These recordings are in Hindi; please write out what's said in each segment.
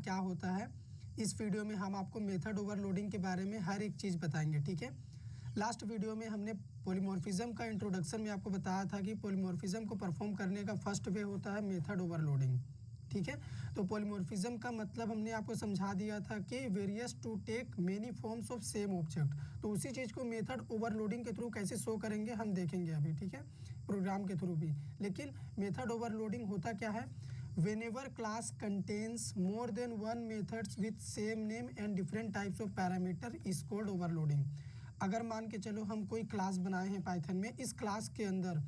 क्या होता है। इस वीडियो में हम आपको मेथड ओवरलोडिंग के बारे में हर एक चीज़ बताएंगे, ठीक है। लास्ट वीडियो में हमने पॉलीमॉर्फिज्म का इंट्रोडक्शन में आपको बताया था कि पॉलीमॉर्फिज्म को परफॉर्म करने का फर्स्ट वे होता है मेथड ओवरलोडिंग, ठीक है। तो पॉलीमॉर्फिज्म का मतलब हमने आपको समझा दिया था कि various to take many forms of same object. तो उसी चीज़ को मेथड ओवरलोडिंग के थ्रू कैसे शो करेंगे हम देखेंगे अभी, ठीक है, प्रोग्राम के थ्रू भी। लेकिन मेथड ओवरलोडिंग होता क्या है, whenever class contains more than one methods with same name and different types of parameter is called overloading। अगर मान के चलो हम कोई क्लास बनाए हैं पाइथन में, इस क्लास के अंदर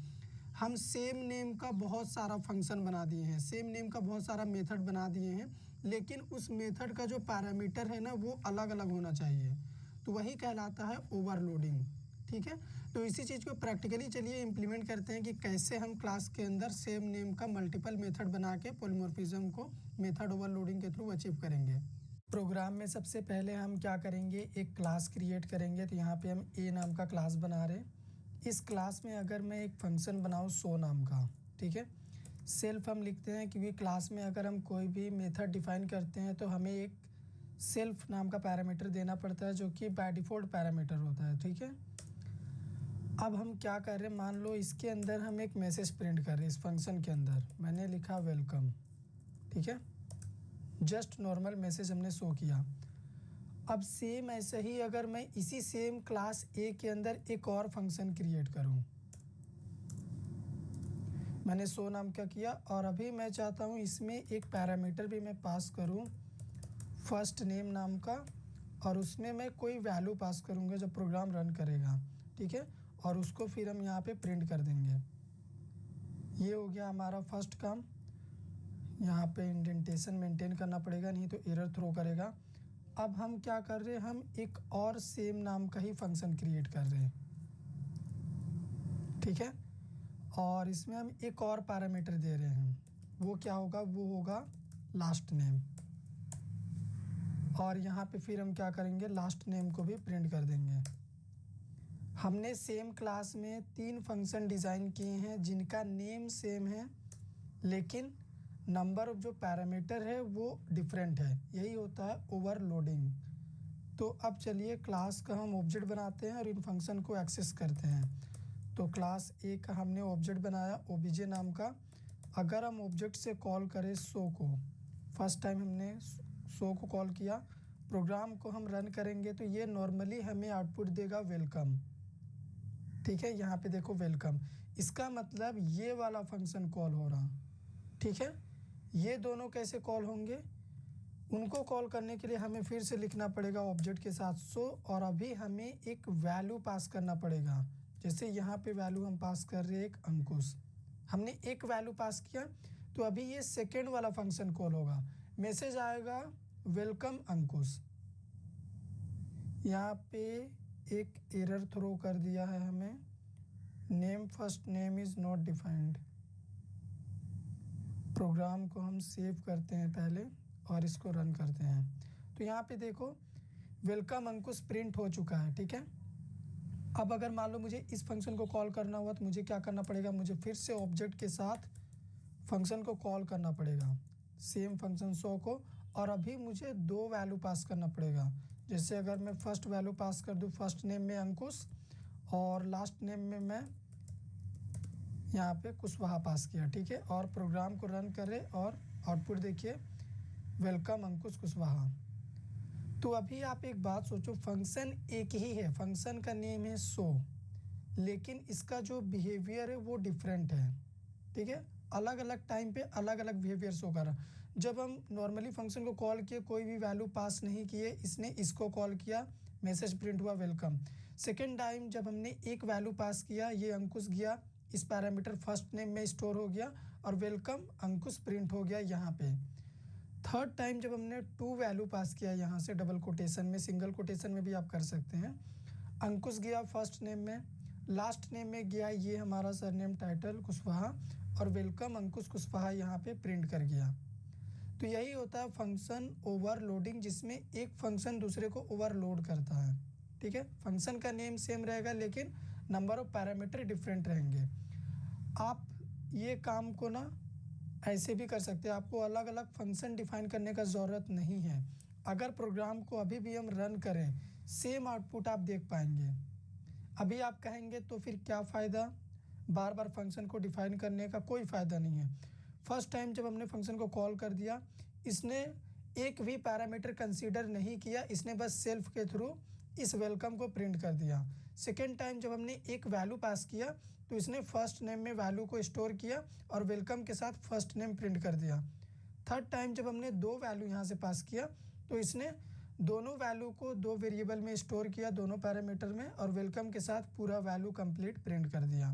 हम सेम नेम का बहुत सारा फंक्शन बना दिए हैं, सेम नेम का बहुत सारा मेथड बना दिए हैं, लेकिन उस मेथड का जो पैरामीटर है ना वो अलग अलग होना चाहिए, तो वही कहलाता है ओवरलोडिंग, ठीक है। तो इसी चीज़ को प्रैक्टिकली चलिए इम्प्लीमेंट करते हैं कि कैसे हम क्लास के अंदर सेम नेम का मल्टीपल मेथड बना के पॉलीमॉर्फिज्म को मेथड ओवरलोडिंग के थ्रू अचीव करेंगे। प्रोग्राम में सबसे पहले हम क्या करेंगे, एक क्लास क्रिएट करेंगे। तो यहाँ पे हम ए नाम का क्लास बना रहे हैं। इस क्लास में अगर मैं एक फंक्शन बनाऊँ सो नाम का, ठीक है, सेल्फ हम लिखते हैं क्योंकि क्लास में अगर हम कोई भी मेथड डिफाइन करते हैं तो हमें एक सेल्फ नाम का पैरामीटर देना पड़ता है जो कि बाय डिफ़ॉल्ट पैरामीटर होता है, ठीक है। अब हम क्या कर रहे हैं, मान लो इसके अंदर हम एक मैसेज प्रिंट कर रहे हैं। इस फंक्शन के अंदर मैंने लिखा वेलकम, ठीक है, जस्ट नॉर्मल मैसेज हमने शो किया। अब सेम ऐसे ही अगर मैं इसी सेम क्लास ए के अंदर एक और फंक्शन क्रिएट करूं, मैंने शो नाम का किया और अभी मैं चाहता हूं इसमें एक पैरामीटर भी मैं पास करूं फर्स्ट नेम नाम का, और उसमें मैं कोई वैल्यू पास करूंगा जब प्रोग्राम रन करेगा, ठीक है, और उसको फिर हम यहाँ पे प्रिंट कर देंगे। ये हो गया हमारा फर्स्ट काम। यहाँ पे इंडेंटेशन मेंटेन करना पड़ेगा, नहीं तो एरर थ्रो करेगा। अब हम क्या कर रहे हैं, हम एक और सेम नाम का ही फंक्शन क्रिएट कर रहे हैं, ठीक है, और इसमें हम एक और पैरामीटर दे रहे हैं। वो क्या होगा, वो होगा लास्ट नेम, और यहाँ पे फिर हम क्या करेंगे, लास्ट नेम को भी प्रिंट कर देंगे। हमने सेम क्लास में 3 फंक्शन डिज़ाइन किए हैं जिनका नेम सेम है लेकिन नंबर ऑफ जो पैरामीटर है वो डिफरेंट है। यही होता है ओवरलोडिंग। तो अब चलिए क्लास का हम ऑब्जेक्ट बनाते हैं और इन फंक्शन को एक्सेस करते हैं। तो क्लास ए का हमने ऑब्जेक्ट बनाया ओबीजे नाम का। अगर हम ऑब्जेक्ट से कॉल करें शो को, फर्स्ट टाइम हमने शो को कॉल किया, प्रोग्राम को हम रन करेंगे तो ये नॉर्मली हमें आउटपुट देगा वेलकम, ठीक है। यहाँ पे देखो वेलकम, इसका मतलब ये वाला फंक्शन कॉल हो रहा, ठीक है। ये दोनों कैसे कॉल होंगे, उनको कॉल करने के लिए हमें फिर से लिखना पड़ेगा ऑब्जेक्ट के साथ शो, और अभी हमें एक वैल्यू पास करना पड़ेगा। जैसे यहाँ पे वैल्यू हम पास कर रहे हैं एक अंकुश, हमने एक वैल्यू पास किया तो अभी ये सेकेंड वाला फंक्शन कॉल होगा, मैसेज आएगा वेलकम अंकुश। यहाँ पे एक एरर थ्रो कर दिया है हमें, name first name is not defined. Program को हम सेव करते हैं पहले और इसको रन करते हैं। तो यहाँ पे देखो वेलकम अंकुश प्रिंट हो चुका है, ठीक है। अब अगर मान लो मुझे इस फंक्शन को कॉल करना हुआ तो मुझे क्या करना पड़ेगा, मुझे फिर से ऑब्जेक्ट के साथ फंक्शन को कॉल करना पड़ेगा, सेम फंक्शन शो को, और अभी मुझे 2 वैल्यू पास करना पड़ेगा। जैसे अगर मैं फर्स्ट वैल्यू पास कर दूँ फर्स्ट नेम में अंकुश और लास्ट नेम में मैं यहाँ पे कुशवाहा पास किया, ठीक है, और प्रोग्राम को रन करें और आउटपुट देखिए वेलकम अंकुश कुशवाहा। तो अभी आप एक बात सोचो, फंक्शन एक ही है, फंक्शन का नेम है शो, लेकिन इसका जो बिहेवियर है वो डिफरेंट है, ठीक है। अलग अलग टाइम पे अलग अलग बिहेवियर शो कर रहा। जब हम नॉर्मली फंक्शन को कॉल किए, कोई भी वैल्यू पास नहीं किए, इसने इसको कॉल किया, मैसेज प्रिंट हुआ वेलकम। सेकेंड टाइम जब हमने एक वैल्यू पास किया, ये अंकुश गया, इस पैरामीटर फर्स्ट नेम में स्टोर हो गया और वेलकम अंकुश प्रिंट हो गया यहाँ पे। थर्ड टाइम जब हमने 2 वैल्यू पास किया, यहाँ से डबल कोटेशन में, सिंगल कोटेशन में भी आप कर सकते हैं, अंकुश गया फर्स्ट नेम में, लास्ट नेम में गया ये हमारा सरनेम टाइटल कुशवाहा, और वेलकम अंकुश कुशवाहा यहाँ पे प्रिंट कर गया। तो यही होता है फंक्शन ओवरलोडिंग, जिसमें एक फंक्शन दूसरे को ओवरलोड करता है, ठीक है। फंक्शन का नेम सेम रहेगा लेकिन नंबर ऑफ पैरामीटर डिफरेंट रहेंगे। आप ये काम को ना ऐसे भी कर सकते हैं, आपको अलग अलग फंक्शन डिफाइन करने का ज़रूरत नहीं है। अगर प्रोग्राम को अभी भी हम रन करें, सेम आउटपुट आप देख पाएंगे। अभी आप कहेंगे तो फिर क्या फ़ायदा, बार बार फंक्शन को डिफाइन करने का कोई फ़ायदा नहीं है। फर्स्ट टाइम जब हमने फंक्शन को कॉल कर दिया, इसने एक भी पैरामीटर कंसीडर नहीं किया, इसने बस सेल्फ के थ्रू इस वेलकम को प्रिंट कर दिया। सेकेंड टाइम जब हमने एक वैल्यू पास किया तो इसने फर्स्ट नेम में वैल्यू को स्टोर किया और वेलकम के साथ फर्स्ट नेम प्रिंट कर दिया। थर्ड टाइम जब हमने दो वैल्यू यहाँ से पास किया तो इसने दोनों वैल्यू को दो वेरिएबल में स्टोर किया, दोनों पैरामीटर में, और वेलकम के साथ पूरा वैल्यू कंप्लीट प्रिंट कर दिया।